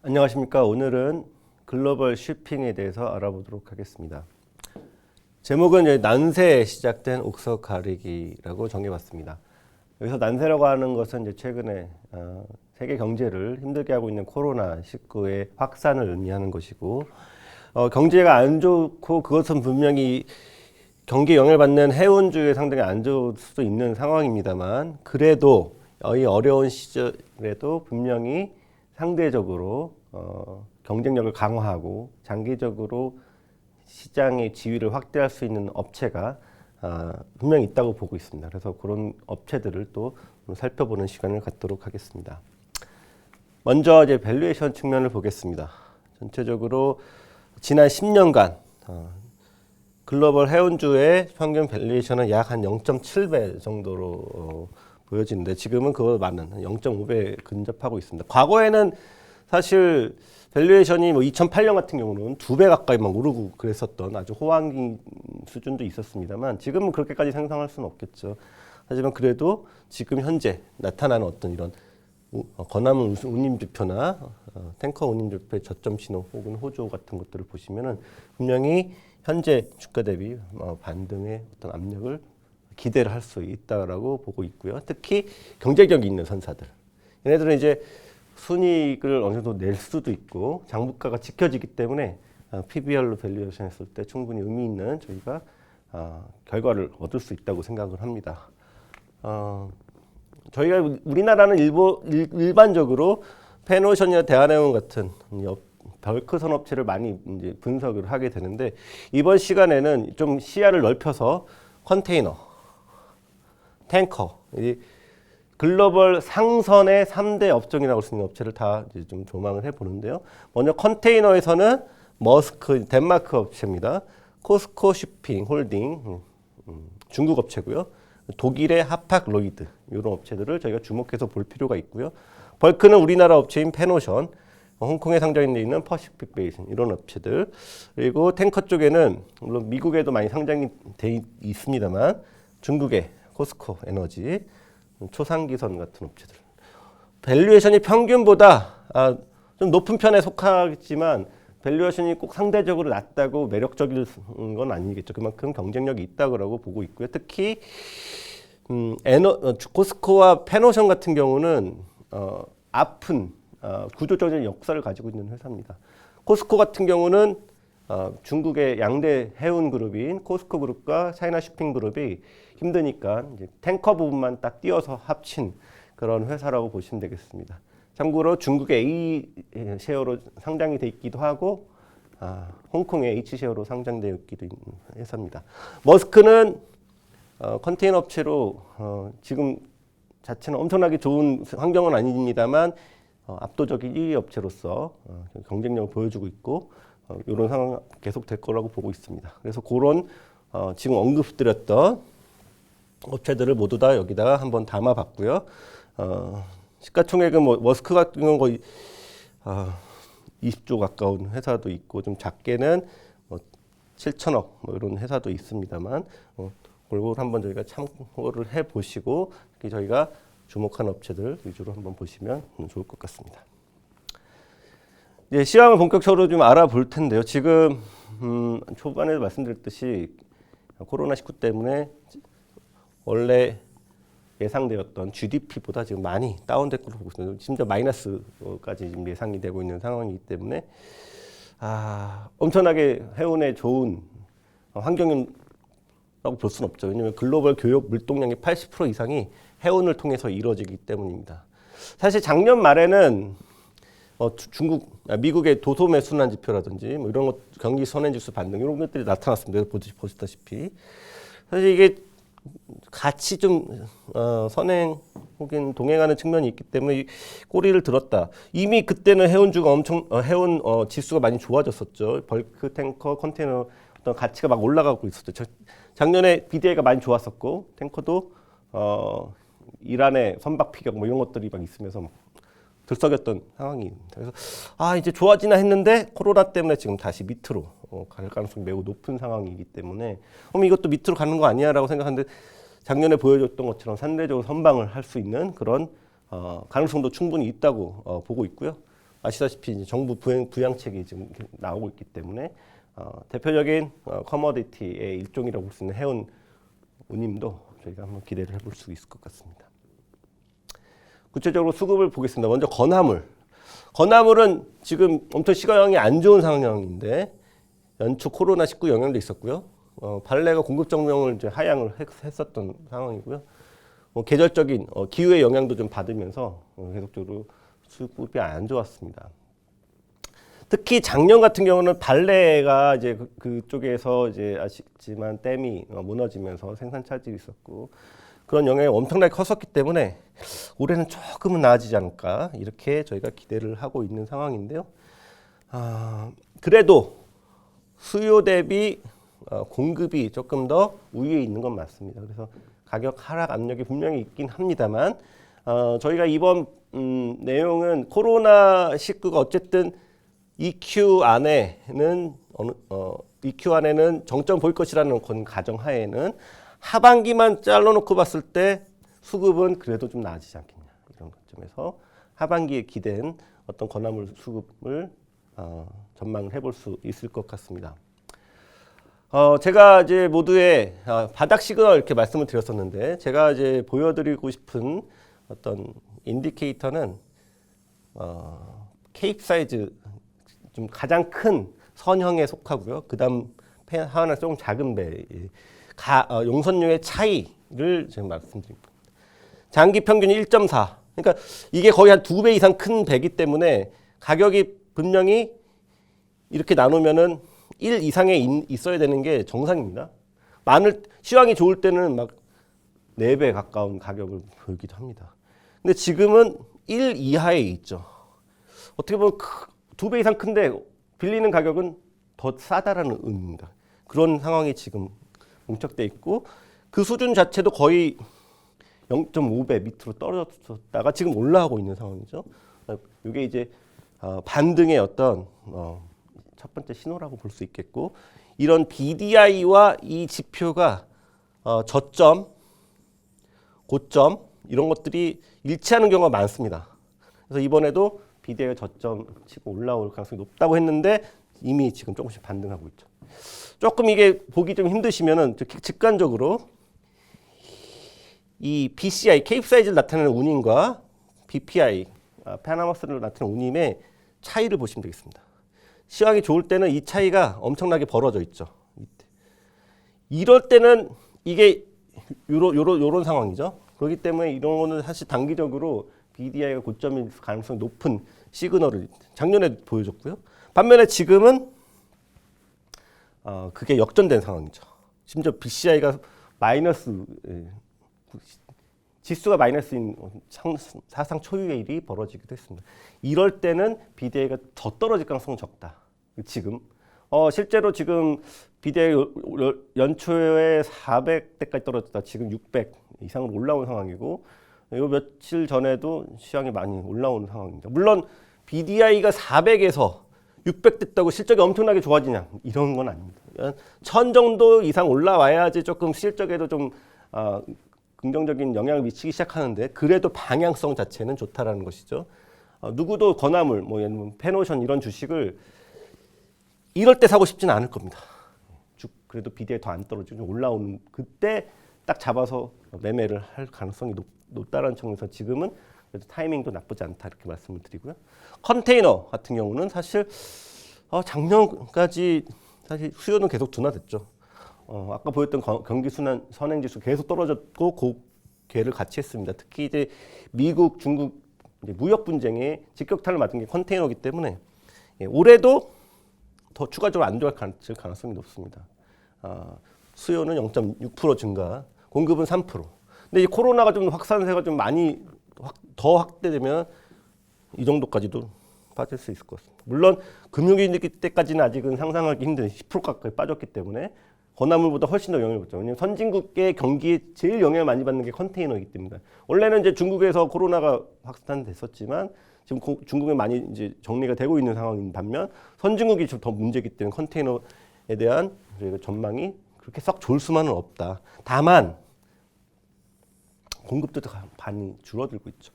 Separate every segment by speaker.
Speaker 1: 안녕하십니까. 오늘은 글로벌 쉬핑에 대해서 알아보도록 하겠습니다. 제목은 이제 난세에 시작된 옥석 가리기라고 정해봤습니다. 여기서 난세라고 하는 것은 이제 최근에 세계 경제를 힘들게 하고 있는 코로나19의 확산을 의미하는 것이고, 경제가 안 좋고 그것은 분명히 경기 영향을 받는 해운주에 상당히 안 좋을 수도 있는 상황입니다만, 그래도 이 어려운 시절에도 분명히 상대적으로 경쟁력을 강화하고 장기적으로 시장의 지위를 확대할 수 있는 업체가 분명히 있다고 보고 있습니다. 그래서 그런 업체들을 또 살펴보는 시간을 갖도록 하겠습니다. 먼저 이제 밸류에이션 측면을 보겠습니다. 전체적으로 지난 10년간 글로벌 해운주의 평균 밸류에이션은 약 한 0.7배 정도로 보여지는데, 지금은 그거 많은 0.5배 근접하고 있습니다. 과거에는 사실 밸류에이션이 2008년 같은 경우는 2배 가까이 막 오르고 그랬었던 아주 호황기 수준도 있었습니다만, 지금은 그렇게까지 상상할 수는 없겠죠. 하지만 그래도 지금 현재 나타나는 어떤 이런 건화물 운임지표나 탱커 운임지표의 저점 신호 혹은 호조 같은 것들을 보시면은 분명히 현재 주가 대비 반등의 어떤 압력을 기대를 할 수 있다라고 보고 있고요. 특히 경쟁력이 있는 선사들, 얘네들은 이제 순이익을 어느 정도 낼 수도 있고 장부가가 지켜지기 때문에 PBR로 밸류에이션 했을 때 충분히 의미 있는 저희가 결과를 얻을 수 있다고 생각을 합니다. 저희가 우리나라는 일반적으로 페노션이나 대한해운 같은 벌크 선업체를 많이 이제 분석을 하게 되는데, 이번 시간에는 좀 시야를 넓혀서 컨테이너, 탱커, 이 글로벌 상선의 3대 업종이라고 할 수 있는 업체를 다 이제 좀 조망을 해보는데요. 먼저 컨테이너에서는 머스크, 덴마크 업체입니다. 코스코 쉬핑 홀딩, 중국 업체고요. 독일의 하팍 로이드, 이런 업체들을 저희가 주목해서 볼 필요가 있고요. 벌크는 우리나라 업체인 페노션, 홍콩에 상장돼 있는 퍼시픽 베이슨, 이런 업체들. 그리고 탱커 쪽에는 물론 미국에도 많이 상장이 돼 있습니다만 중국의 코스코 에너지, 초상기선 같은 업체들. 밸류에이션이 평균보다 좀 높은 편에 속하겠지만 밸류에이션이 꼭 상대적으로 낮다고 매력적인 건 아니겠죠. 그만큼 경쟁력이 있다고 보고 있고요. 특히 코스코와 페노션 같은 경우는 아픈 구조적인 역사를 가지고 있는 회사입니다. 코스코 같은 경우는 중국의 양대 해운 그룹인 코스코 그룹과 차이나 쇼핑 그룹이 힘드니까 이제 탱커 부분만 딱 띄어서 합친 그런 회사라고 보시면 되겠습니다. 참고로 중국의 A 쉐어로 상장이 돼 있기도 하고 홍콩의 H 쉐어로 상장되어 있기도 있는 회사입니다. 머스크는 컨테이너 업체로 지금 자체는 엄청나게 좋은 환경은 아닙니다만 압도적인 1위 업체로서 경쟁력을 보여주고 있고 이런 상황 계속 될 거라고 보고 있습니다. 그래서 그런 지금 언급드렸던 업체들을 모두 다 여기다가 한번 담아봤고요. 시가총액은 머스크 같은 경우 거의 20조 가까운 회사도 있고, 좀 작게는 7천억 이런 회사도 있습니다만, 그걸 한번 저희가 참고를 해보시고 저희가 주목한 업체들 위주로 한번 보시면 좋을 것 같습니다. 이제 시황을 본격적으로 좀 알아볼 텐데요. 지금 초반에 말씀드렸듯이 코로나19 때문에 원래 예상되었던 GDP보다 지금 많이 다운될 걸로 보고 있습니다. 심지어 마이너스까지 지금 예상이 되고 있는 상황이기 때문에 엄청나게 해운에 좋은 환경이라고 볼 수는 없죠. 왜냐하면 글로벌 교역 물동량의 80% 이상이 해운을 통해서 이루어지기 때문입니다. 사실 작년 말에는 미국의 도소매 순환 지표라든지 이런 것, 경기 선행지수 반등 이런 것들이 나타났습니다. 보시다시피 사실 이게 같이 좀 선행 혹은 동행하는 측면이 있기 때문에 꼬리를 들었다. 이미 그때는 해운주가 해운 지수가 많이 좋아졌었죠. 벌크, 탱커, 컨테이너 어떤 가치가 막 올라가고 있었죠. 작년에 BDI가 많이 좋았었고 탱커도 이란의 선박 피격 이런 것들이 막 있으면서 들썩였던 상황입니다. 그래서 이제 좋아지나 했는데 코로나 때문에 지금 다시 밑으로 갈 가능성이 매우 높은 상황이기 때문에 그럼 이것도 밑으로 가는 거 아니야라고 생각하는데, 작년에 보여줬던 것처럼 상대적으로 선방을 할 수 있는 그런 가능성도 충분히 있다고 보고 있고요. 아시다시피 이제 정부 부양책이 지금 나오고 있기 때문에 대표적인 커머디티의 일종이라고 볼 수 있는 해운 운임도 저희가 한번 기대를 해볼 수 있을 것 같습니다. 구체적으로 수급을 보겠습니다. 먼저 건화물. 건화물은 지금 엄청 시가형이 안 좋은 상황인데 연초 코로나19 영향도 있었고요. 발레가 공급 정명을 이제 하향을 했었던 상황이고요. 계절적인 기후의 영향도 좀 받으면서 계속적으로 수급이 안 좋았습니다. 특히 작년 같은 경우는 발레가 이제 그쪽에서 이제 아시지만 댐이 무너지면서 생산 차질이 있었고 그런 영향이 엄청나게 컸었기 때문에 올해는 조금은 나아지지 않을까 이렇게 저희가 기대를 하고 있는 상황인데요. 그래도 수요 대비 공급이 조금 더 우위에 있는 건 맞습니다. 그래서 가격 하락 압력이 분명히 있긴 합니다만 저희가 이번 내용은 코로나19가 어쨌든 EQ 안에는 EQ 안에는 정점 보일 것이라는 건 가정하에는 하반기만 잘라놓고 봤을 때 수급은 그래도 좀 나아지지 않겠냐 이런 관점에서 하반기에 기댄 어떤 건화물 수급을 전망을 해볼 수 있을 것 같습니다. 제가 이제 모두의 바닥 시그널 이렇게 말씀을 드렸었는데 제가 이제 보여드리고 싶은 어떤 인디케이터는 케이프 사이즈 좀 가장 큰 선형에 속하고요. 그다음 하나 조금 작은 배 용선료의 차이를 지금 말씀드립니다. 장기 평균 1.4. 그러니까 이게 거의 한 2배 이상 큰 배이기 때문에 가격이 분명히 이렇게 나누면은 1 이상에 있어야 되는 게 정상입니다. 시황이 좋을 때는 막 4배 가까운 가격을 보이기도 합니다. 근데 지금은 1 이하에 있죠. 어떻게 보면 2배 이상 큰데 빌리는 가격은 더 싸다라는 의미입니다. 그런 상황이 지금 봉착돼 있고 그 수준 자체도 거의 0.5배 밑으로 떨어졌다가 지금 올라가고 있는 상황이죠. 이게 이제 반등의 어떤 첫 번째 신호라고 볼 수 있겠고 이런 BDI와 이 지표가 저점, 고점 이런 것들이 일치하는 경우가 많습니다. 그래서 이번에도 BDI가 저점 치고 올라올 가능성이 높다고 했는데 이미 지금 조금씩 반등하고 있죠. 조금 이게 보기 좀 힘드시면은 직관적으로 이 BCI, 케이프 사이즈를 나타내는 운임과 BPI, 파나마스를 나타내는 운임의 차이를 보시면 되겠습니다. 시황이 좋을 때는 이 차이가 엄청나게 벌어져 있죠. 이럴 때는 이게 요런 상황이죠. 그렇기 때문에 이런 거는 사실 단기적으로 BDI가 고점일 가능성이 높은 시그널을 작년에 보여줬고요. 반면에 지금은 그게 역전된 상황이죠. 심지어 BCI가 마이너스 지수가 마이너스인 사상 초유의 일이 벌어지기도 했습니다. 이럴 때는 BDI가 더 떨어질 가능성은 적다. 지금 실제로 지금 BDI 연초에 400대까지 떨어졌다. 지금 600 이상으로 올라온 상황이고 요 며칠 전에도 시황이 많이 올라오는 상황입니다. 물론 BDI가 400에서 600 됐다고 실적이 엄청나게 좋아지냐 이런 건 아닙니다. 1000 정도 이상 올라와야지 조금 실적에도 좀 긍정적인 영향을 미치기 시작하는데 그래도 방향성 자체는 좋다라는 것이죠. 누구도 건화물, 뭐 예를 들면 페노션 이런 주식을 이럴 때 사고 싶지는 않을 겁니다. 그래도 BDI 더 안 떨어지고 올라오는 그때 딱 잡아서 매매를 할 가능성이 높다라는 측면에서 지금은 그래도 타이밍도 나쁘지 않다 이렇게 말씀을 드리고요. 컨테이너 같은 경우는 사실 작년까지 사실 수요는 계속 둔화됐죠. 아까 보였던 경기 선행지수 계속 떨어졌고 고개를 같이 했습니다. 특히 이제 미국, 중국 이제 무역 분쟁에 직격탄을 맞은 게 컨테이너이기 때문에 올해도 더 추가적으로 안 좋을 가능성이 높습니다. 수요는 0.6% 증가, 공급은 3%. 근데 이 코로나가 좀 확산세가 좀 많이 더 확대되면 이 정도까지도 빠질 수 있을 것 같습니다. 물론 금융위기 때까지는 아직은 상상하기 힘든 10% 가까이 빠졌기 때문에 건화물보다 훨씬 더 영향을 받죠. 왜냐하면 선진국의 경기에 제일 영향을 많이 받는 게 컨테이너이기 때문에 원래는 이제 중국에서 코로나가 확산됐었지만 지금 중국에 많이 이제 정리가 되고 있는 상황인 반면 선진국이 좀 더 문제이기 때문에 컨테이너에 대한 저희가 전망이 그렇게 썩 좋을 수만은 없다. 다만 공급도 많이 줄어들고 있죠.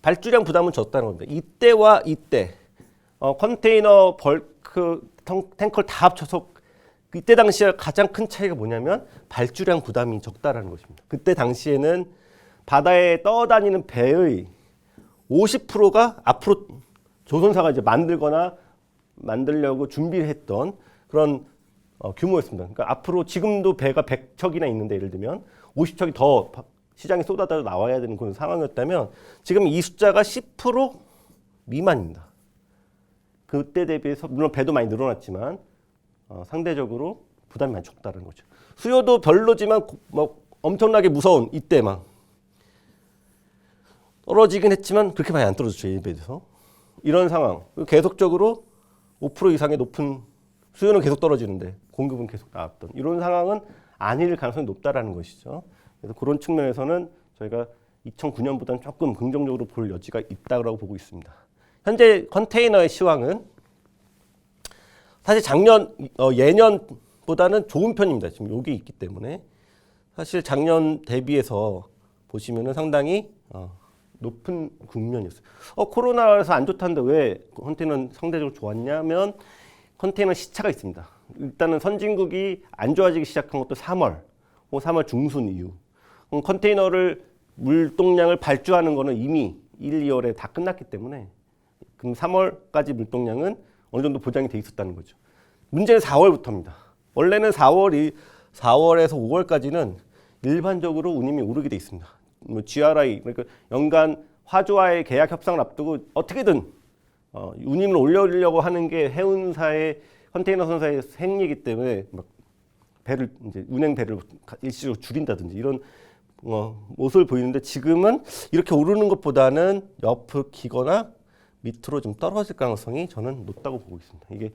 Speaker 1: 발주량 부담은 적다는 겁니다. 이때와 이때 컨테이너 벌크 탱커를 다 합쳐서 이때 당시에 가장 큰 차이가 뭐냐면 발주량 부담이 적다라는 것입니다. 그때 당시에는 바다에 떠다니는 배의 50%가 앞으로 조선사가 이제 만들려고 준비를 했던 그런 규모였습니다. 그러니까 앞으로 지금도 배가 100척이나 있는데 예를 들면 50척이 더 시장에 쏟아져 나와야 되는 그런 상황이었다면 지금 이 숫자가 10% 미만입니다. 그때 대비해서 물론 배도 많이 늘어났지만 상대적으로 부담이 많이 적다는 거죠. 수요도 별로지만 뭐 엄청나게 무서운 이때 막 떨어지긴 했지만 그렇게 많이 안 떨어졌죠. 예에 비해서. 이런 상황. 계속적으로 5% 이상의 높은 수요는 계속 떨어지는데 공급은 계속 나왔던 이런 상황은 아닐 가능성이 높다라는 것이죠. 그래서 그런 측면에서는 저희가 2009년보다는 조금 긍정적으로 볼 여지가 있다고 보고 있습니다. 현재 컨테이너의 시황은 사실 예년보다는 좋은 편입니다. 지금 여기 있기 때문에 사실 작년 대비해서 보시면은 상당히 높은 국면이었어요. 코로나라서 안 좋다는데 왜 컨테이너는 상대적으로 좋았냐면 컨테이너 시차가 있습니다. 일단은 선진국이 안 좋아지기 시작한 것도 3월 중순 이후. 컨테이너를 물동량을 발주하는 거는 이미 1, 2월에 다 끝났기 때문에 그럼 3월까지 물동량은 어느 정도 보장이 돼 있었다는 거죠. 문제는 4월부터입니다. 원래는 4월에서 5월까지는 일반적으로 운임이 오르게 돼 있습니다. 뭐 GRI 그러니까 연간 화주와의 계약 협상을 앞두고 어떻게든 운임을 올려주려고 하는 게 해운사의 컨테이너 선사의 행위이기 때문에 막 배를 이제 운행 배를 일시적으로 줄인다든지 이런 모습을 보이는데 지금은 이렇게 오르는 것보다는 옆을 기거나 밑으로 좀 떨어질 가능성이 저는 높다고 보고 있습니다. 이게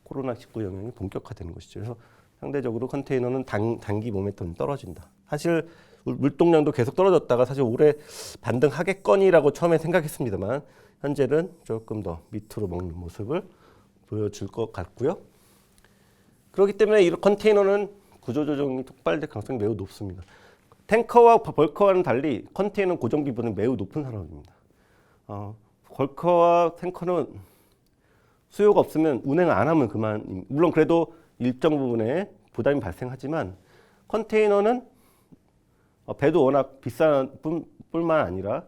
Speaker 1: 코로나19 영향이 본격화되는 것이죠. 그래서 상대적으로 컨테이너는 단기 모멘텀이 떨어진다. 사실 물동량도 계속 떨어졌다가 사실 올해 반등하겠거니라고 처음에 생각했습니다만 현재는 조금 더 밑으로 먹는 모습을 보여줄 것 같고요. 그렇기 때문에 이 컨테이너는 구조조정이 촉발될 가능성이 매우 높습니다. 탱커와 벌커와는 달리 컨테이너는 고정비보다는 매우 높은 산업입니다. 벌커와 탱커는 수요가 없으면 운행을 안 하면 그만. 물론 그래도 일정 부분에 부담이 발생하지만 컨테이너는 배도 워낙 비싼 뿐만 아니라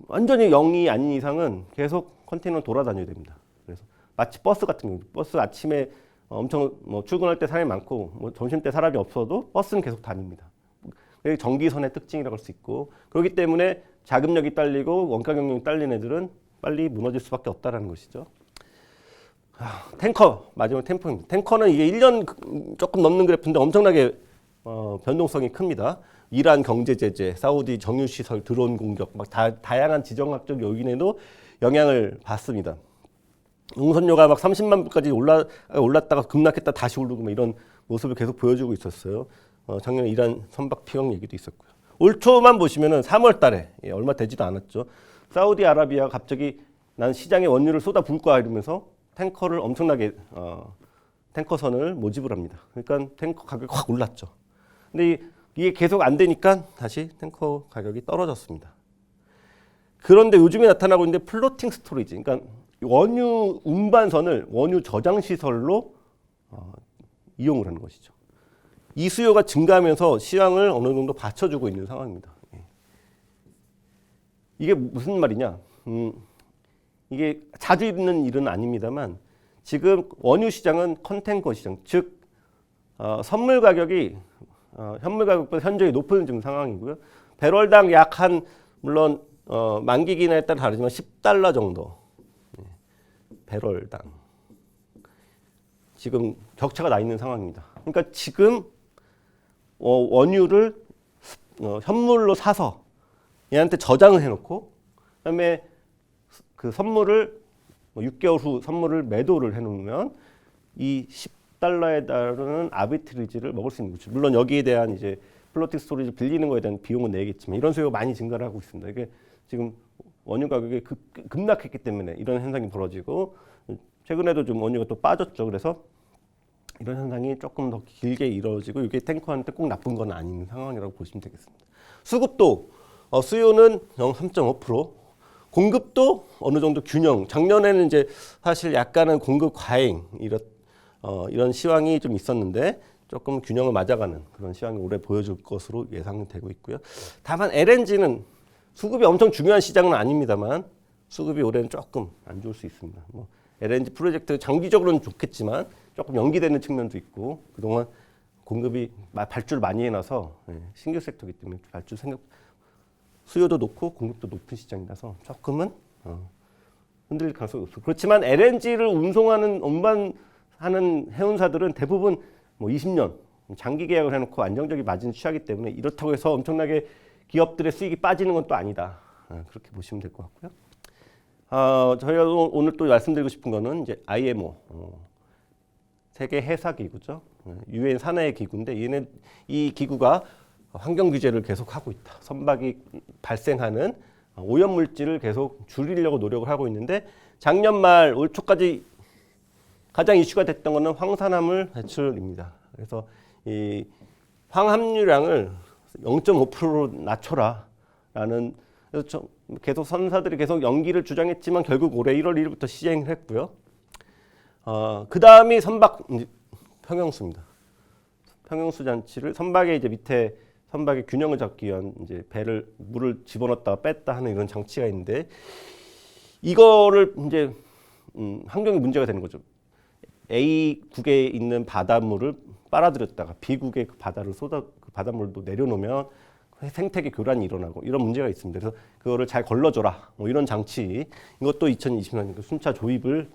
Speaker 1: 완전히 0이 아닌 이상은 계속 컨테이너 돌아다녀야 됩니다. 그래서 마치 버스 같은 경우, 버스 아침에 엄청 출근할 때 사람이 많고 점심 때 사람이 없어도 버스는 계속 다닙니다. 그게 전기선의 특징이라고 할 수 있고 그렇기 때문에 자금력이 딸리고 원가 경영이 딸린 애들은 빨리 무너질 수밖에 없다라는 것이죠. 탱커 마지막 탱커입니다. 탱커는 이게 1년 조금 넘는 그래프인데 엄청나게 변동성이 큽니다. 이란 경제 제재, 사우디 정유 시설 드론 공격, 막 다양한 지정학적 요인에도 영향을 받습니다. 용선료가 막 30만 불까지 올랐다가 급락했다 다시 오르고 뭐 이런 모습을 계속 보여주고 있었어요. 작년에 이란 선박 피격 얘기도 있었고요. 올 초만 보시면은 3월 달에 얼마 되지도 않았죠. 사우디아라비아가 갑자기 난 시장에 원유를 쏟아 부을 거야 이러면서 탱커를 엄청나게 탱커선을 모집을 합니다. 그러니까 탱커 가격이 확 올랐죠. 근데 이게 계속 안 되니까 다시 탱커 가격이 떨어졌습니다. 그런데 요즘에 나타나고 있는데 플로팅 스토리지, 그러니까 원유 운반선을 원유 저장 시설로 이용을 하는 것이죠. 이 수요가 증가하면서 시황을 어느 정도 받쳐주고 있는 상황입니다. 이게 무슨 말이냐? 이게 자주 있는 일은 아닙니다만 지금 원유 시장은 컨탱커 시장, 즉 선물 가격이 현물 가격보다 현저히 높은 지금 상황이고요. 배럴당 약 한 물론 만기 기간에 따라 다르지만 $10 정도 배럴당 지금 격차가 나 있는 상황입니다. 그러니까 지금 원유를 현물로 사서 얘한테 저장을 해놓고 그다음에 그 선물을 6개월 후 선물을 매도를 해놓으면 이 $10에 따르는 아비트리지를 먹을 수 있는 거죠. 물론 여기에 대한 이제 플로팅 스토리지 빌리는 거에 대한 비용은 내겠지만 이런 수요가 많이 증가를 하고 있습니다. 이게 지금 원유 가격이 급락했기 때문에 이런 현상이 벌어지고 최근에도 좀 원유가 또 빠졌죠. 그래서 이런 현상이 조금 더 길게 이루어지고 이게 탱커한테 꼭 나쁜 건 아닌 상황이라고 보시면 되겠습니다. 수급도 수요는 3.5%, 공급도 어느 정도 균형. 작년에는 이제 사실 약간은 공급 과잉 이런 시황이 좀 있었는데 조금 균형을 맞아가는 그런 시황이 올해 보여줄 것으로 예상되고 있고요. 다만 LNG는 수급이 엄청 중요한 시장은 아닙니다만 수급이 올해는 조금 안 좋을 수 있습니다. 뭐 LNG 프로젝트 장기적으로는 좋겠지만 조금 연기되는 측면도 있고 그동안 공급이 발주를 많이 해놔서 신규 섹터이기 때문에 발주 생각 수요도 높고 공급도 높은 시장이라서 조금은 흔들릴 가능성이 없어. 그렇지만 LNG를 운반하는 해운사들은 대부분 뭐 20년 장기 계약을 해놓고 안정적인 마진을 취하기 때문에 이렇다고 해서 엄청나게 기업들의 수익이 빠지는 건 또 아니다. 그렇게 보시면 될 것 같고요. 저희가 오늘 또 말씀드리고 싶은 거는 이제 IMO 세계 해사 기구죠. 유엔 산하의 기구인데 이 기구가 환경 규제를 계속 하고 있다. 선박이 발생하는 오염 물질을 계속 줄이려고 노력을 하고 있는데 작년 말 올 초까지 가장 이슈가 됐던 것은 황산화물 배출입니다. 그래서 이 황함유량을 0.5%로 낮춰라라는 그래서 계속 선사들이 계속 연기를 주장했지만 결국 올해 1월 1일부터 시행을 했고요. 그 다음이 선박 평형수입니다. 평형수 장치를 선박의 이제 밑에 선박의 균형을 잡기 위한 이제 배를 물을 집어넣었다가 뺐다 하는 이런 장치가 있는데 이거를 이제 환경에 문제가 되는 거죠. A국에 있는 바닷물을 빨아들였다가 B국의 그 바닷물도 내려놓으면 생태계 교란이 일어나고 이런 문제가 있습니다. 그래서 그거를 잘 걸러줘라. 뭐 이런 장치 이것도 2020년 순차 조입을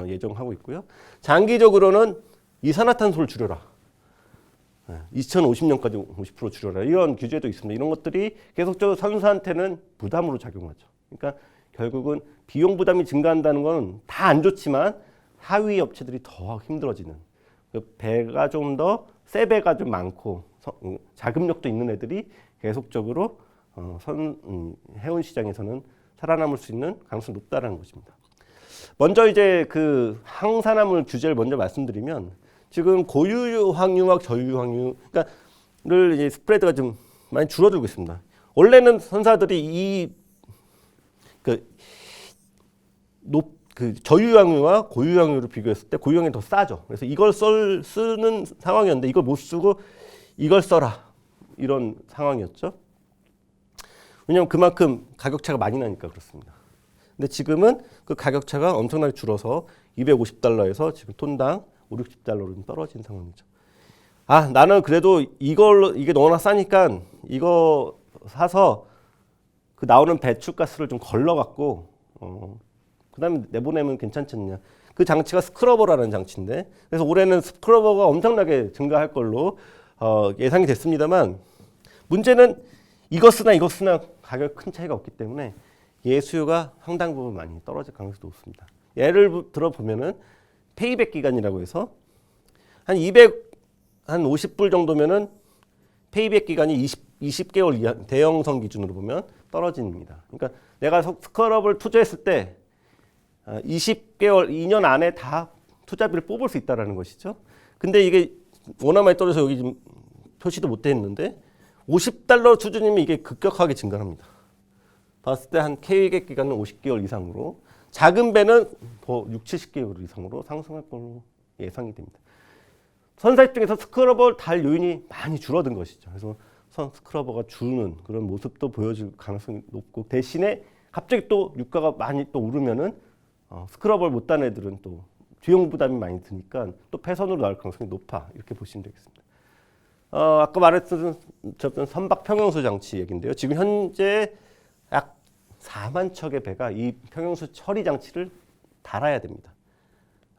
Speaker 1: 예정하고 있고요. 장기적으로는 이산화탄소를 줄여라. 2050년까지 50% 줄여라. 이런 규제도 있습니다. 이런 것들이 계속적으로 선수한테는 부담으로 작용하죠. 그러니까 결국은 비용 부담이 증가한다는 건 다 안 좋지만 하위 업체들이 더 힘들어지는 배가 좀 더 새 배가 좀 많고 자금력도 있는 애들이 계속적으로 해운 시장에서는 살아남을 수 있는 가능성이 높다는 것입니다. 먼저 이제 그 항산화물 규제를 먼저 말씀드리면 지금 고유유 항유와 저유유 항유 그러니까를 이제 스프레드가 좀 많이 줄어들고 있습니다. 원래는 선사들이 그 저유항유와 고유항유를 비교했을 때 고유항유가 더 싸죠. 그래서 이걸 쓰는 상황이었는데 이걸 못 쓰고 이걸 써라 이런 상황이었죠. 왜냐하면 그만큼 가격차가 많이 나니까 그렇습니다. 근데 지금은 그 가격차가 엄청나게 줄어서 250달러에서 지금 톤당 5, 60달러로 떨어진 상황이죠. 나는 그래도 이게 너무나 싸니까 이거 사서 그 나오는 배출가스를 좀 걸러갖고 그 다음에 내보내면 괜찮지 않냐. 그 장치가 스크러버라는 장치인데 그래서 올해는 스크러버가 엄청나게 증가할 걸로 예상이 됐습니다만 문제는 이거 쓰나 가격 큰 차이가 없기 때문에 예수요가 상당 부분 많이 떨어질 가능성이 높습니다. 예를 들어 보면은 페이백 기간이라고 해서 한 50불 정도면은 페이백 기간이 20개월 이하 대형선 기준으로 보면 떨어집니다. 그러니까 내가 스크럽을 투자했을 때 20개월, 2년 안에 다 투자비를 뽑을 수 있다는 것이죠. 근데 이게 워낙 많이 떨어져서 여기 지금 표시도 못 했는데 50달러 수준이면 이게 급격하게 증가합니다. 봤을 때 한 K객 기간은 50개월 이상으로 작은 배는 더 6, 70개월 이상으로 상승할 걸로 예상이 됩니다. 선사 입장에서 스크러버를 달 요인이 많이 줄어든 것이죠. 그래서 스크러버가 주는 그런 모습도 보여줄 가능성이 높고 대신에 갑자기 또 유가가 많이 또 오르면은 스크러버를 못 단 애들은 또 비용 부담이 많이 드니까 또 폐선으로 나올 가능성이 높아 이렇게 보시면 되겠습니다. 아까 말했던 선박 평형수 장치 얘기인데요. 지금 현재 약 4만 척의 배가 이 평형수 처리 장치를 달아야 됩니다.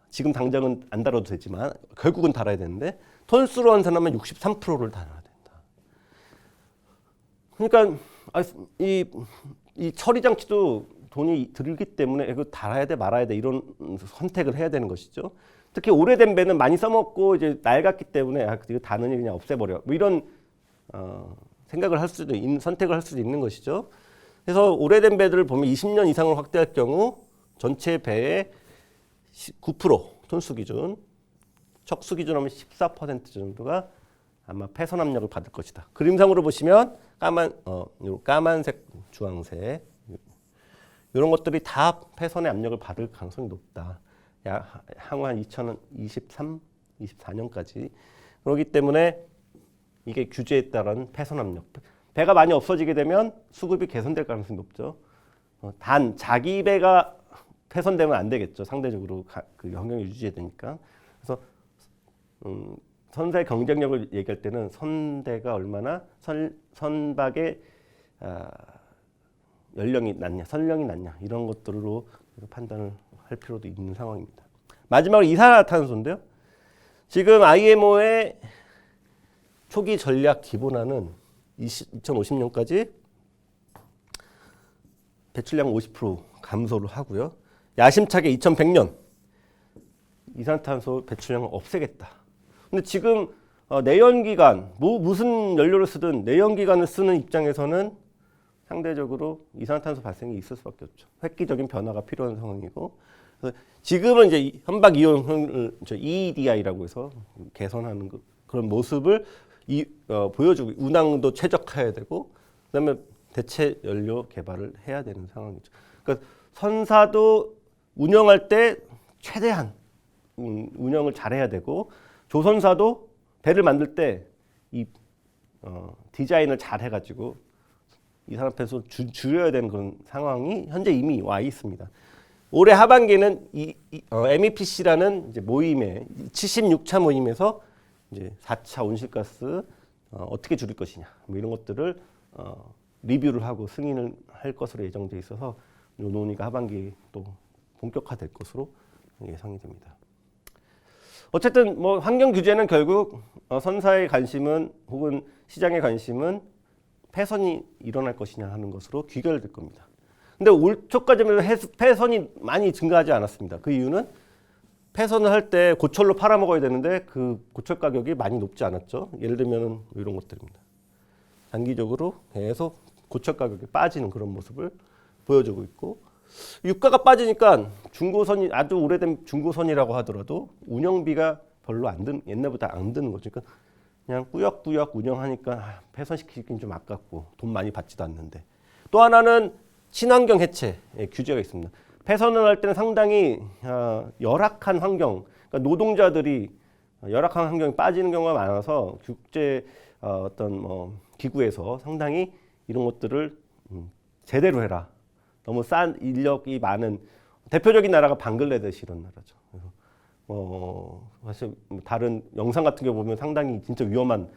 Speaker 1: 지금 당장은 안 달아도 되지만 결국은 달아야 되는데 톤수로 환산하면 63%를 달아야 된다. 그러니까 이 처리 장치도 돈이 들기 때문에 이거 달아야 돼 말아야 돼 이런 선택을 해야 되는 것이죠. 특히 오래된 배는 많이 써먹고 이제 낡았기 때문에 이거 다느니 그냥 없애버려 뭐 이런 생각을 할 수도 선택을 할 수도 있는 것이죠. 그래서 오래된 배들을 보면 20년 이상을 확대할 경우 전체 배의 9% 톤수 기준, 척수 기준하면 14% 정도가 아마 폐선 압력을 받을 것이다. 그림상으로 보시면 까만색, 주황색 이런 것들이 다 폐선의 압력을 받을 가능성이 높다. 향후 한 2023, 24년까지. 그렇기 때문에 이게 규제에 따른 폐선 압력. 배가 많이 없어지게 되면 수급이 개선될 가능성이 높죠. 단 자기 배가 폐선되면 안 되겠죠. 상대적으로 그 환경을 유지해야 되니까. 그래서 선사의 경쟁력을 얘기할 때는 선대가 얼마나 선박의 연령이 낮냐, 선령이 낮냐 이런 것들로 판단을 할 필요도 있는 상황입니다. 마지막으로 이산화탄소인데요. 지금 IMO의 초기 전략 기본안은 2050년까지 배출량 50% 감소를 하고요. 야심차게 2100년 이산화탄소 배출량을 없애겠다. 근데 지금 내연기관, 무슨 연료를 쓰든 내연기관을 쓰는 입장에서는 상대적으로 이산화탄소 발생이 있을 수밖에 없죠. 획기적인 변화가 필요한 상황이고, 그래서 지금은 이제 선박 이용을 EEDI라고 해서 개선하는 그런 모습을 보여주고 운항도 최적화해야 되고, 그다음에 대체 연료 개발을 해야 되는 상황이죠. 그러니까 선사도 운영할 때 최대한 운영을 잘해야 되고, 조선사도 배를 만들 때 이 디자인을 잘 해가지고 이산화탄소 줄여야 되는 그런 상황이 현재 이미 와 있습니다. 올해 하반기에는 MEPC라는 이제 모임에 76차 모임에서 이제 4차 온실가스 어떻게 줄일 것이냐 뭐 이런 것들을 리뷰를 하고 승인을 할 것으로 예정돼 있어서 이 논의가 하반기에 또 본격화될 것으로 예상이 됩니다. 어쨌든 뭐 환경 규제는 결국 선사의 관심은 혹은 시장의 관심은 폐선이 일어날 것이냐 하는 것으로 귀결될 겁니다. 근데 올 초까지는 폐선이 많이 증가하지 않았습니다. 그 이유는 폐선을 할 때 고철로 팔아먹어야 되는데 그 고철 가격이 많이 높지 않았죠. 예를 들면 이런 것들입니다. 단기적으로 계속 고철 가격이 빠지는 그런 모습을 보여주고 있고, 유가가 빠지니까 중고선이 아주 오래된 중고선이라고 하더라도 운영비가 별로 안 드는, 옛날보다 안 드는 거죠. 그러니까 그냥 꾸역꾸역 운영하니까 폐선시키긴 좀 아깝고 돈 많이 받지도 않는데. 또 하나는 친환경 해체 규제가 있습니다. 폐선을 할 때는 상당히 열악한 환경, 그러니까 노동자들이 열악한 환경에 빠지는 경우가 많아서 국제 어떤 기구에서 상당히 이런 것들을 제대로 해라. 너무 싼 인력이 많은 대표적인 나라가 방글라데시 이런 나라죠. 그래서 사실 다른 영상 같은 거 보면 상당히 진짜 위험한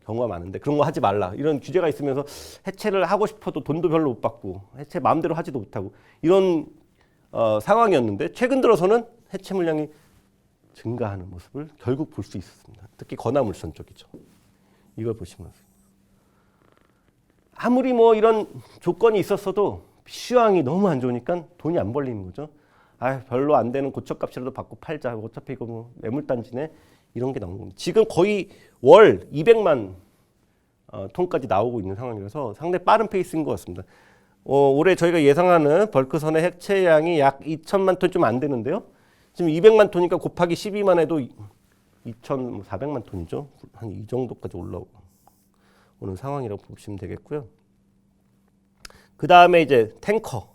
Speaker 1: 경우가 많은데 그런 거 하지 말라 이런 규제가 있으면서 해체를 하고 싶어도 돈도 별로 못 받고 해체 마음대로 하지도 못하고 이런 상황이었는데 최근 들어서는 해체 물량이 증가하는 모습을 결국 볼 수 있었습니다. 특히 건화물선 쪽이죠. 이걸 보시면 아무리 뭐 이런 조건이 있었어도 시황이 너무 안 좋으니까 돈이 안 벌리는 거죠. 별로 안 되는 고철값이라도 받고 팔자. 어차피 이거 뭐 매물단지네. 이런 게 나온 겁니다. 지금 거의 월 200만 톤까지 나오고 있는 상황이라서 상당히 빠른 페이스인 것 같습니다. 올해 저희가 예상하는 벌크선의 해체량이 약 2천만 톤 좀 안 되는데요. 지금 200만 톤이니까 곱하기 12만 해도 2,400만 톤이죠. 한 이 정도까지 올라오는 상황이라고 보시면 되겠고요. 그 다음에 이제 탱커.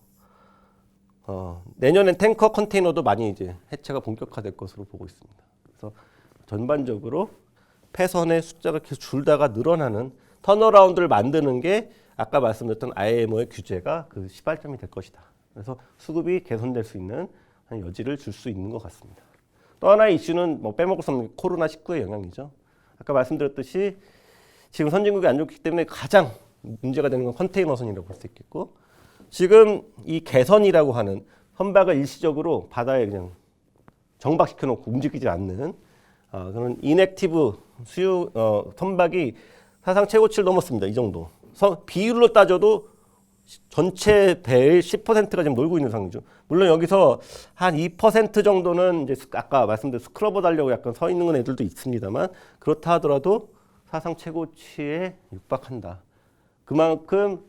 Speaker 1: 내년엔 탱커 컨테이너도 많이 이제 해체가 본격화될 것으로 보고 있습니다. 그래서 전반적으로 폐선의 숫자가 계속 줄다가 늘어나는 턴어라운드를 만드는 게 아까 말씀드렸던 IMO의 규제가 그 시발점이 될 것이다. 그래서 수급이 개선될 수 있는 여지를 줄 수 있는 것 같습니다. 또 하나의 이슈는 뭐 빼먹을 수 없는 코로나19의 영향이죠. 아까 말씀드렸듯이 지금 선진국이 안 좋기 때문에 가장 문제가 되는 건 컨테이너선이라고 볼 수 있겠고, 지금 이 개선이라고 하는 선박을 일시적으로 바다에 그냥 정박시켜 놓고 움직이지 않는 그런 인액티브 선박이 사상 최고치를 넘었습니다. 이 정도. 비율로 따져도 전체 배의 10%가 지금 놀고 있는 상황이죠. 물론 여기서 한 2% 정도는 이제 아까 말씀드린 스크러버 달려고 약간 서 있는 애들도 있습니다만, 그렇다 하더라도 사상 최고치에 육박한다. 그만큼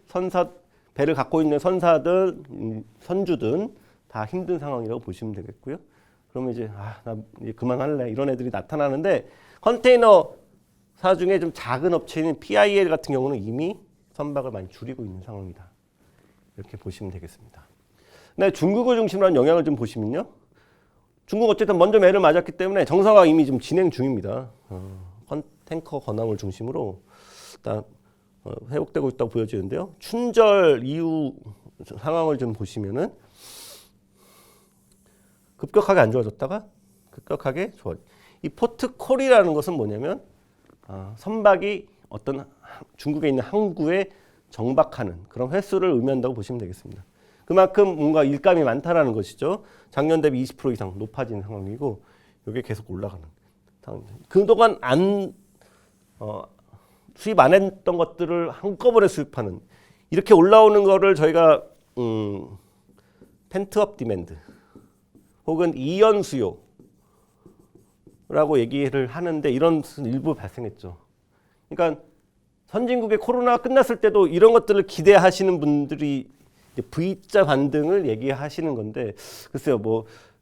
Speaker 1: 배를 갖고 있는 선사든 선주든 다 힘든 상황이라고 보시면 되겠고요. 그러면 이제 나 이제 그만할래 이런 애들이 나타나는데, 컨테이너사 중에 좀 작은 업체인 PIL 같은 경우는 이미 선박을 많이 줄이고 있는 상황이다. 이렇게 보시면 되겠습니다. 근데 중국을 중심으로 한 영향을 좀 보시면요. 중국 어쨌든 먼저 매를 맞았기 때문에 정상화 이미 좀 진행 중입니다. 탱커 건함을 중심으로 일단 회복되고 있다고 보여지는데요. 춘절 이후 상황을 좀 보시면은 급격하게 안 좋아졌다가 급격하게 좋아. 이 포트콜이라는 것은 뭐냐면 선박이 어떤 중국에 있는 항구에 정박하는 그런 횟수를 의미한다고 보시면 되겠습니다. 그만큼 뭔가 일감이 많다라는 것이죠. 작년 대비 20% 이상 높아진 상황이고 이게 계속 올라가는 상황입니다. 그동안 수입 안 했던 것들을 한꺼번에 수입하는 이렇게 올라오는 거를 저희가 펜트업 디맨드 혹은 이연 수요라고 얘기를 하는데 이런 일부 발생했죠. 그러니까 선진국의 코로나가 끝났을 때도 이런 것들을 기대하시는 분들이 V자 반등을 얘기하시는 건데 글쎄요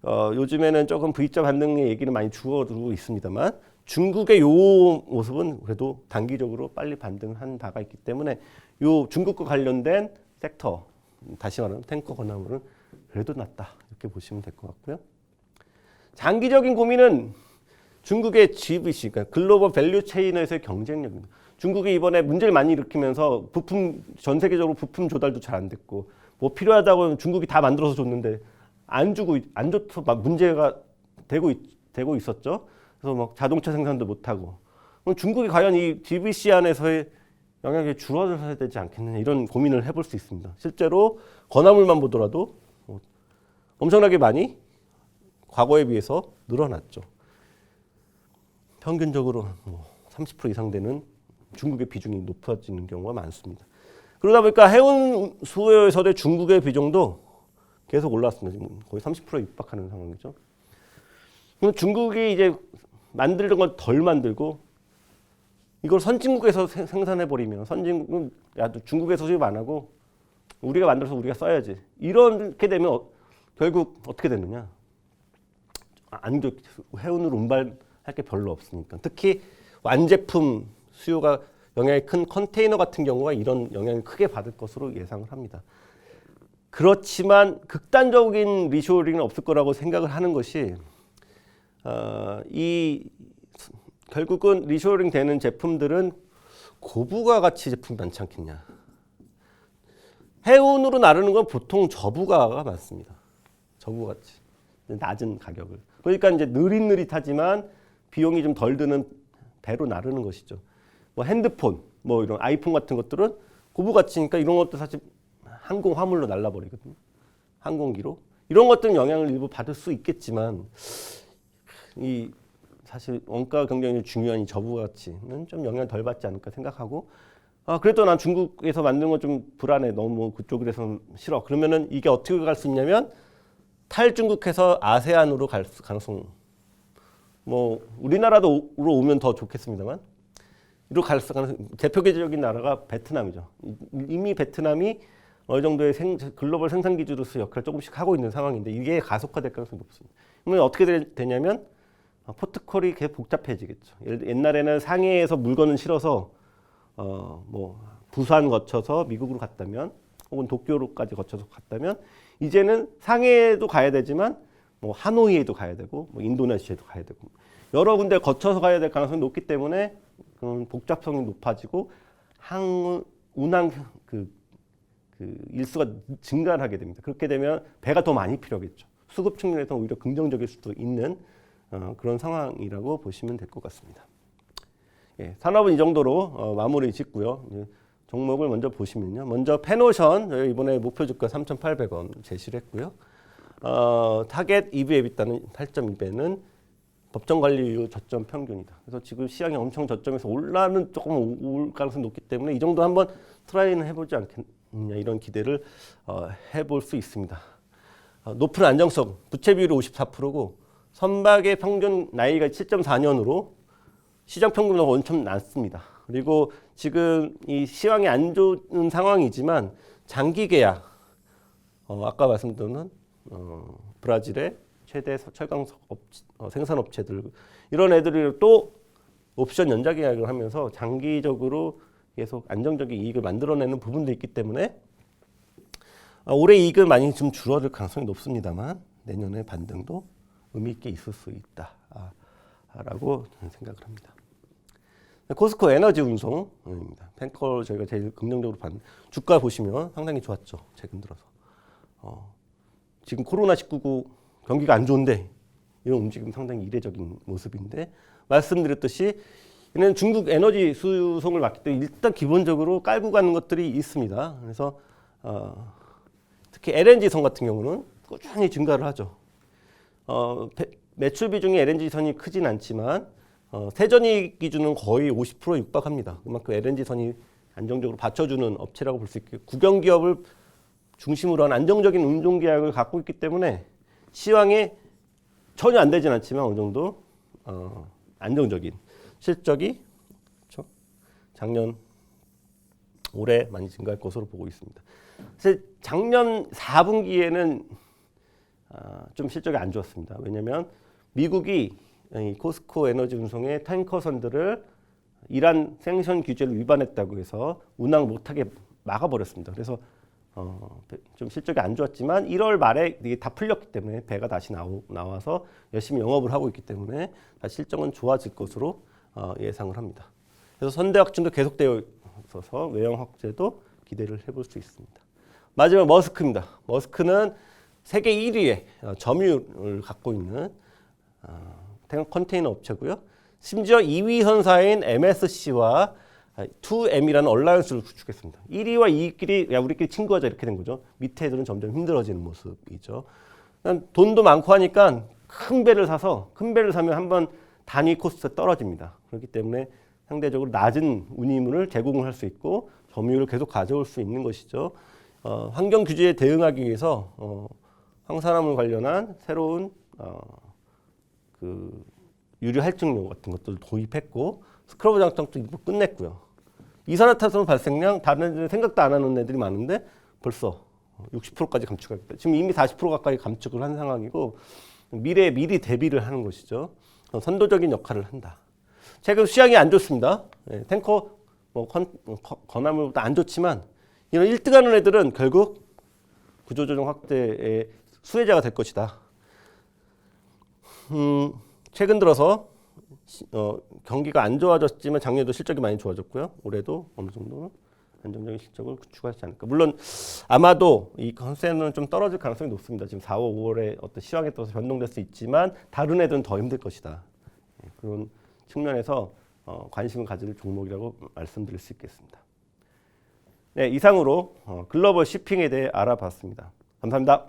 Speaker 1: 요즘에는 조금 V자 반등의 얘기는 많이 줄어들고 있습니다만 중국의 요 모습은 그래도 단기적으로 빨리 반등한 바가 있기 때문에 요 중국과 관련된 섹터 다시 말하면 탱커 건화물은 그래도 낫다 이렇게 보시면 될 것 같고요. 장기적인 고민은 중국의 GVC 그러니까 글로벌 밸류 체인에서의 경쟁력입니다. 중국이 이번에 문제를 많이 일으키면서 전 세계적으로 부품 조달도 잘 안 됐고 뭐 필요하다고 하면 중국이 다 만들어서 줬는데 안 줘서 막 문제가 되고 있었죠. 그래서 막 자동차 생산도 못 하고 그럼 중국이 과연 이 GVC 안에서의 영향이 줄어들어야 되지 않겠느냐 이런 고민을 해볼 수 있습니다. 실제로 건화물만 보더라도 엄청나게 많이 과거에 비해서 늘어났죠. 평균적으로 30% 이상 되는 중국의 비중이 높아지는 경우가 많습니다. 그러다 보니까 해운 수요에서의 중국의 비중도 계속 올랐습니다. 지금 거의 30%에 육박하는 상황이죠. 그럼 중국이 이제 만들던 걸 덜 만들고 이걸 선진국에서 생산해버리면 선진국은 야, 중국에서 수입 안 하고 우리가 만들어서 우리가 써야지. 이렇게 되면 결국 어떻게 되느냐. 해운으로 운반할 게 별로 없으니까. 특히 완제품 수요가 영향이 큰 컨테이너 같은 경우가 이런 영향을 크게 받을 것으로 예상을 합니다. 그렇지만 극단적인 리쇼어링은 없을 거라고 생각을 하는 것이 결국은 리쇼어링 되는 제품들은 고부가 가치 제품이 많지 않겠냐. 해운으로 나르는 건 보통 저부가가 많습니다. 저부가치 낮은 가격을. 그러니까 이제 느릿느릿하지만 비용이 좀 덜 드는 배로 나르는 것이죠. 뭐 핸드폰, 뭐 이런 아이폰 같은 것들은 고부가치니까 이런 것도 사실 항공 화물로 날라버리거든요. 항공기로. 이런 것들은 영향을 일부 받을 수 있겠지만 사실 원가 경쟁이 중요한 이 저부가치는 좀 영향을 덜 받지 않을까 생각하고 그래도 난 중국에서 만든 건 좀 불안해. 너무 그쪽에서 싫어. 그러면은 이게 어떻게 갈 수 있냐면 탈중국해서 아세안으로 갈 가능성 뭐 우리나라도 오면 더 좋겠습니다만 이로 갈 가능성 대표적인 나라가 베트남이죠. 이미 베트남이 어느 정도의 글로벌 생산 기지로서 역할을 조금씩 하고 있는 상황인데 이게 가속화될 가능성이 높습니다. 그러면 어떻게 되냐면 포트콜이 계속 복잡해지겠죠. 옛날에는 상해에서 물건을 실어서 뭐 부산 거쳐서 미국으로 갔다면 혹은 도쿄로까지 거쳐서 갔다면 이제는 상해에도 가야 되지만 뭐 하노이에도 가야 되고 뭐 인도네시아에도 가야 되고 여러 군데 거쳐서 가야 될 가능성이 높기 때문에 복잡성이 높아지고 운항 일수가 증가를 하게 됩니다. 그렇게 되면 배가 더 많이 필요하겠죠. 수급 측면에서 오히려 긍정적일 수도 있는 그런 상황이라고 보시면 될 것 같습니다. 예, 산업은 이 정도로 마무리 짓고요. 종목을 먼저 보시면요. 먼저 페노션 저희 이번에 목표 주가 3,800원 제시를 했고요. 타겟 EV/EBITDA는 8.2배는 법정 관리 이후 저점 평균이다. 그래서 지금 시장이 엄청 저점에서 올라는 조금 올 가능성이 높기 때문에 이 정도 한번 트라이는 해보지 않겠느냐 이런 기대를 해볼 수 있습니다. 높은 안정성, 부채 비율이 54%고 선박의 평균 나이가 7.4년으로 시장 평균보다 엄청 낮습니다. 그리고 지금 이 시황이 안 좋은 상황이지만 장기 계약, 아까 말씀드린 브라질의 최대 철강 생산업체들 이런 애들이 또 옵션 연장 계약을 하면서 장기적으로 계속 안정적인 이익을 만들어내는 부분도 있기 때문에 올해 이익은 많이 좀 줄어들 가능성이 높습니다만 내년에 반등도 의미 있게 있을 수 있다라고 생각을 합니다. 코스코 에너지 운송입니다. 펜컬 저희가 제일 긍정적으로 봤는데 주가 보시면 상당히 좋았죠. 최근 들어서. 지금 코로나19 경기가 안 좋은데 이런 움직임 상당히 이례적인 모습인데 말씀드렸듯이 얘는 중국 에너지 수송을 맡기 때문에 일단 기본적으로 깔고 가는 것들이 있습니다. 그래서 특히 LNG선 같은 경우는 꾸준히 증가를 하죠. 매출 비중이 LNG선이 크진 않지만 세전이 기준은 거의 50% 육박합니다. 그만큼 LNG선이 안정적으로 받쳐주는 업체라고 볼 수 있고 국영기업을 중심으로 한 안정적인 운송 계약을 갖고 있기 때문에 시황에 전혀 안 되진 않지만 어느 정도 안정적인 실적이 그렇죠? 작년 올해 많이 증가할 것으로 보고 있습니다. 사실 작년 4분기에는 좀 실적이 안 좋았습니다. 왜냐하면 미국이 이 코스코 에너지 운송의 탱커선들을 이란 생선 규제를 위반했다고 해서 운항 못하게 막아버렸습니다. 그래서 좀 실적이 안 좋았지만 1월 말에 이게 다 풀렸기 때문에 배가 다시 나와서 열심히 영업을 하고 있기 때문에 다시 실적은 좋아질 것으로 예상을 합니다. 그래서 선대 확진도 계속되어 있어서 외형 확대도 기대를 해볼 수 있습니다. 마지막 머스크입니다. 머스크는 세계 1위의 점유율을 갖고 있는 컨테이너 업체고요. 심지어 2위 선사인 MSC와 2M이라는 얼라이언스를 구축했습니다. 1위와 2위끼리 야 우리끼리 친구하자 이렇게 된 거죠. 밑에 애들은 점점 힘들어지는 모습이죠. 돈도 많고 하니까 큰 배를 사면 한번 단위 코스트가 떨어집니다. 그렇기 때문에 상대적으로 낮은 운임을 제공을 할 수 있고 점유율을 계속 가져올 수 있는 것이죠. 환경 규제에 대응하기 위해서 황산화물 관련한 새로운 그 유류 할증료 같은 것들을 도입했고 스크러버 장착도 일부 끝냈고요. 이산화탄소 발생량 다른 애들 생각도 안 하는 애들이 많은데 벌써 60%까지 감축하겠다. 지금 이미 40% 가까이 감축을 한 상황이고 미래에 미리 대비를 하는 것이죠. 선도적인 역할을 한다. 최근 시장이 안 좋습니다. 탱커 건화물보다 안 좋지만 이런 1등하는 애들은 결국 구조조정 확대의 수혜자가 될 것이다. 최근 들어서 경기가 안 좋아졌지만 작년에도 실적이 많이 좋아졌고요. 올해도 어느 정도는 안정적인 실적을 구축하지 않을까. 물론 아마도 이 컨센은 좀 떨어질 가능성이 높습니다. 지금 4월, 5월에 어떤 시황에 따라서 변동될 수 있지만 다른 애들은 더 힘들 것이다. 그런 측면에서 관심을 가질 종목이라고 말씀드릴 수 있겠습니다. 네, 이상으로 글로벌 쇼핑에 대해 알아봤습니다. 감사합니다.